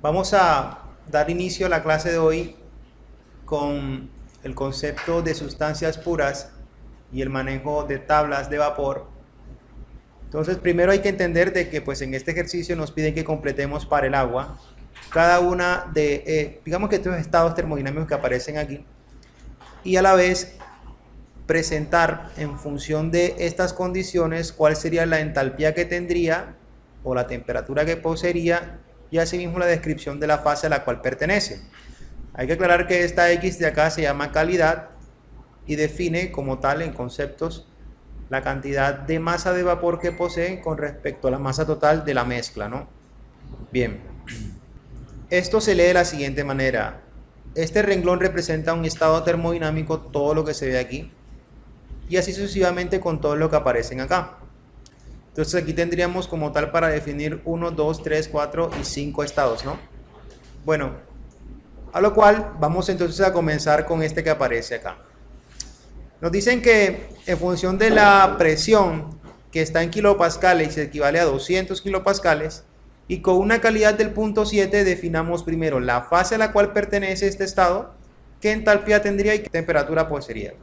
Vamos a dar inicio a la clase de hoy con el concepto de sustancias puras y el manejo de tablas de vapor. Entonces, primero hay que entender de que pues en este ejercicio nos piden que completemos para el agua cada una de, digamos que estos estados termodinámicos que aparecen aquí, y a la vez presentar en función de estas condiciones cuál sería la entalpía que tendría o la temperatura que poseería y asimismo la descripción de la fase a la cual pertenece. Hay que aclarar que esta X de acá se llama calidad y define como tal en conceptos la cantidad de masa de vapor que posee con respecto a la masa total de la mezcla, ¿no? Bien, esto se lee de la siguiente manera. Este renglón representa un estado termodinámico, todo lo que se ve aquí, y así sucesivamente con todo lo que aparecen acá. Entonces aquí tendríamos como tal para definir 1, 2, 3, 4 y 5 estados, ¿no? Bueno, a lo cual vamos entonces a comenzar con este que aparece acá. Nos dicen que en función de la presión que está en kilopascales y se equivale a 200 kilopascales, y con una calidad del punto 7 definamos primero la fase a la cual pertenece este estado, qué entalpía tendría y qué temperatura poseería.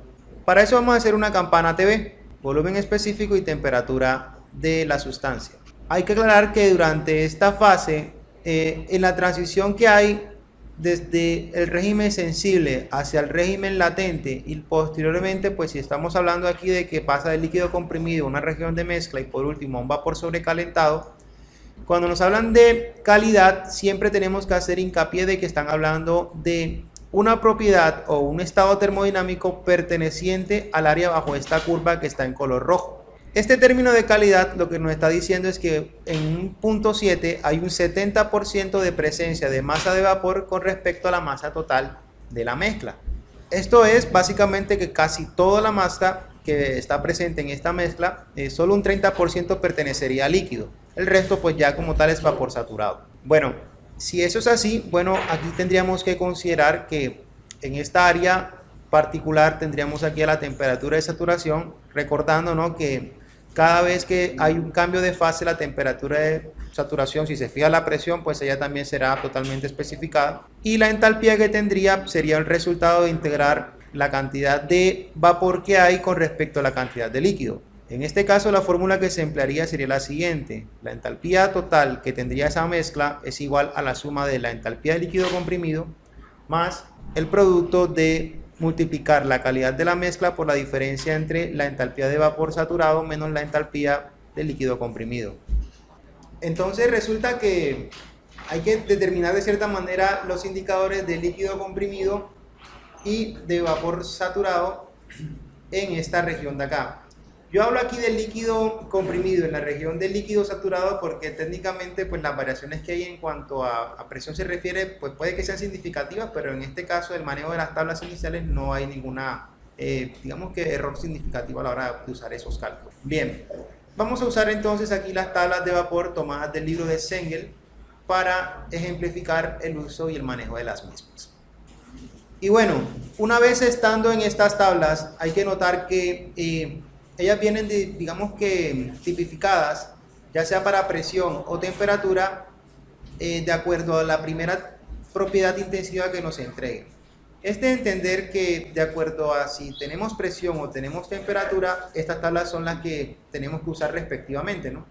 Para eso vamos a hacer una campana TB, volumen específico y temperatura de la sustancia. Hay que aclarar que durante esta fase, en la transición que hay desde el régimen sensible hacia el régimen latente y posteriormente, pues si estamos hablando aquí de que pasa del líquido comprimido a una región de mezcla y por último a un vapor sobrecalentado, cuando nos hablan de calidad siempre tenemos que hacer hincapié de que están hablando de una propiedad o un estado termodinámico perteneciente al área bajo esta curva que está en color rojo. Este término de calidad lo que nos está diciendo es que en un punto 7 hay un 70% de presencia de masa de vapor con respecto a la masa total de la mezcla. Esto es básicamente que casi toda la masa que está presente en esta mezcla, solo un 30% pertenecería al líquido. El resto pues ya como tal es vapor saturado. Bueno, si eso es así, bueno, aquí tendríamos que considerar que en esta área particular tendríamos aquí a la temperatura de saturación, recordando, ¿no?, que cada vez que hay un cambio de fase, la temperatura de saturación, si se fija la presión, pues ella también será totalmente especificada. Y la entalpía que tendría sería el resultado de integrar la cantidad de vapor que hay con respecto a la cantidad de líquido. En este caso, la fórmula que se emplearía sería la siguiente. La entalpía total que tendría esa mezcla es igual a la suma de la entalpía de líquido comprimido más el producto de multiplicar la calidad de la mezcla por la diferencia entre la entalpía de vapor saturado menos la entalpía de líquido comprimido. Entonces resulta que hay que determinar de cierta manera los indicadores de líquido comprimido y de vapor saturado en esta región de acá. Yo hablo aquí del líquido comprimido en la región del líquido saturado porque técnicamente pues las variaciones que hay en cuanto a presión se refiere pues puede que sean significativas, pero en este caso el manejo de las tablas iniciales no hay ninguna digamos que error significativo a la hora de usar esos cálculos. Bien, vamos a usar entonces aquí las tablas de vapor tomadas del libro de Sengel para ejemplificar el uso y el manejo de las mismas. Y bueno, una vez estando en estas tablas hay que notar que ellas vienen digamos que tipificadas, ya sea para presión o temperatura, de acuerdo a la primera propiedad intensiva que nos entregue. Es de entender que de acuerdo a si tenemos presión o tenemos temperatura, estas tablas son las que tenemos que usar respectivamente, ¿no?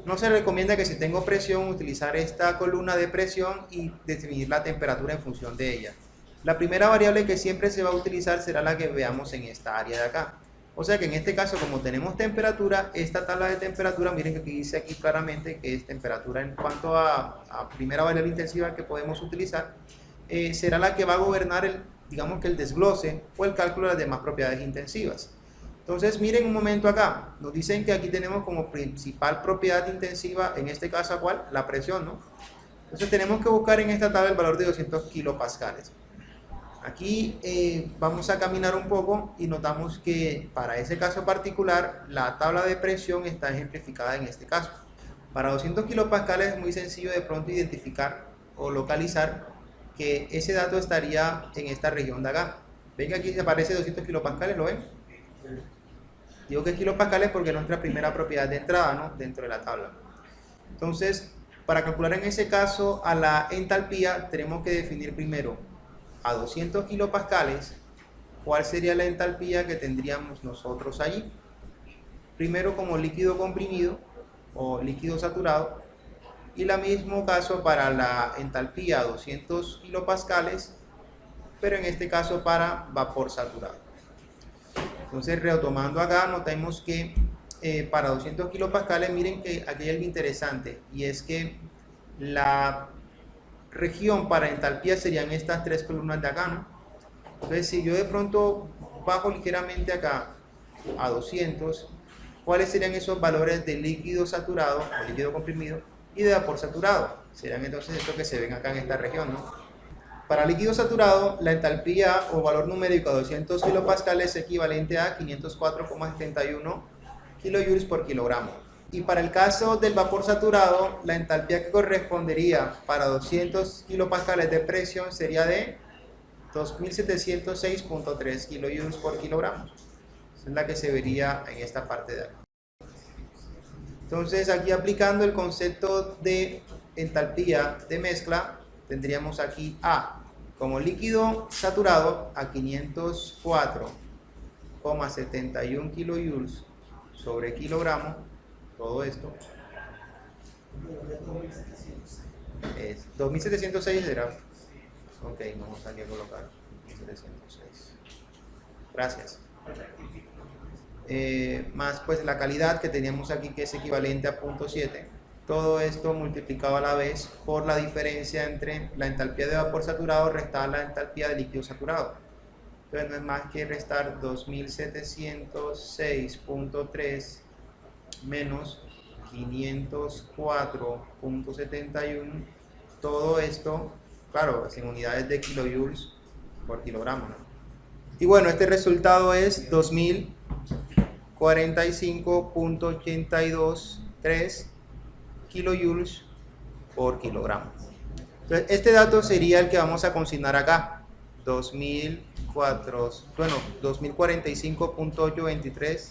No se recomienda que si tengo presión utilizar esta columna de presión y definir la temperatura en función de ella. La primera variable que siempre se va a utilizar será la que veamos en esta área de acá. O sea que en este caso, como tenemos temperatura, esta tabla de temperatura, miren que aquí dice aquí claramente que es temperatura en cuanto a primera variable intensiva que podemos utilizar, será la que va a gobernar digamos que el desglose o el cálculo de las demás propiedades intensivas. Entonces miren un momento acá, nos dicen que aquí tenemos como principal propiedad intensiva, en este caso ¿cuál? La presión, ¿no? Entonces tenemos que buscar en esta tabla el valor de 200 kilopascales. Aquí vamos a caminar un poco y notamos que para ese caso particular la tabla de presión está ejemplificada en este caso. Para 200 kilopascales es muy sencillo de pronto identificar o localizar que ese dato estaría en esta región de acá. ¿Ven que aquí se aparece 200 kilopascales? ¿Lo ven? Digo que es kilopascales porque es nuestra primera propiedad de entrada, ¿no?, dentro de la tabla. Entonces, Para calcular en ese caso a la entalpía, tenemos que definir primero a 200 kilopascales cuál sería la entalpía que tendríamos nosotros allí. Primero como líquido comprimido o líquido saturado, y el mismo caso para la entalpía a 200 kilopascales, pero en este caso para vapor saturado. Entonces, retomando acá, notamos que para 200 kilopascales, miren que aquí hay algo interesante, y es que la región para entalpía serían estas tres columnas de acá, ¿no? Entonces, si yo de pronto bajo ligeramente acá a 200, ¿cuáles serían esos valores de líquido saturado o líquido comprimido y de vapor saturado? Serán entonces estos que se ven acá en esta región, ¿no? Para líquido saturado, la entalpía o valor numérico a 200 kilopascales es equivalente a 504,71 kilojoules por kilogramo. Y para el caso del vapor saturado, la entalpía que correspondería para 200 kilopascales de presión sería de 2706.3 kilojoules por kilogramo. Esa es la que se vería en esta parte de acá. Entonces, aquí aplicando el concepto de entalpía de mezcla, tendríamos aquí A como líquido saturado a 504,71 kilojoules sobre kilogramo. Todo esto es 2706 era. Ok, vamos aquí a colocar 2706. Gracias. Más pues la calidad que teníamos aquí, que es equivalente a 0.7. Todo esto multiplicado a la vez por la diferencia entre la entalpía de vapor saturado restada la entalpía de líquido saturado. Entonces no es más que restar 2706.3 menos 504.71. Todo esto, claro, en unidades de kilojoules por kilogramo, ¿no? Y bueno, este resultado es 2045.823 kilojoules por kilogramo. Entonces, este dato sería el que vamos a consignar acá. 2045.823.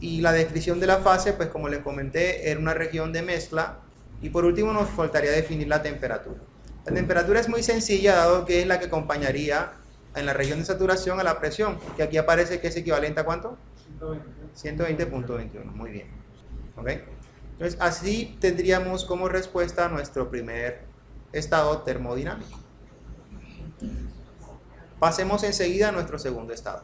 Y la descripción de la fase, pues como les comenté, era una región de mezcla. Y por último nos faltaría definir la temperatura. La temperatura es muy sencilla, dado que es la que acompañaría en la región de saturación a la presión, que aquí aparece que es equivalente a ¿cuánto? 120.21, muy bien. ¿Ok? Entonces, así tendríamos como respuesta nuestro primer estado termodinámico. Pasemos enseguida a nuestro segundo estado.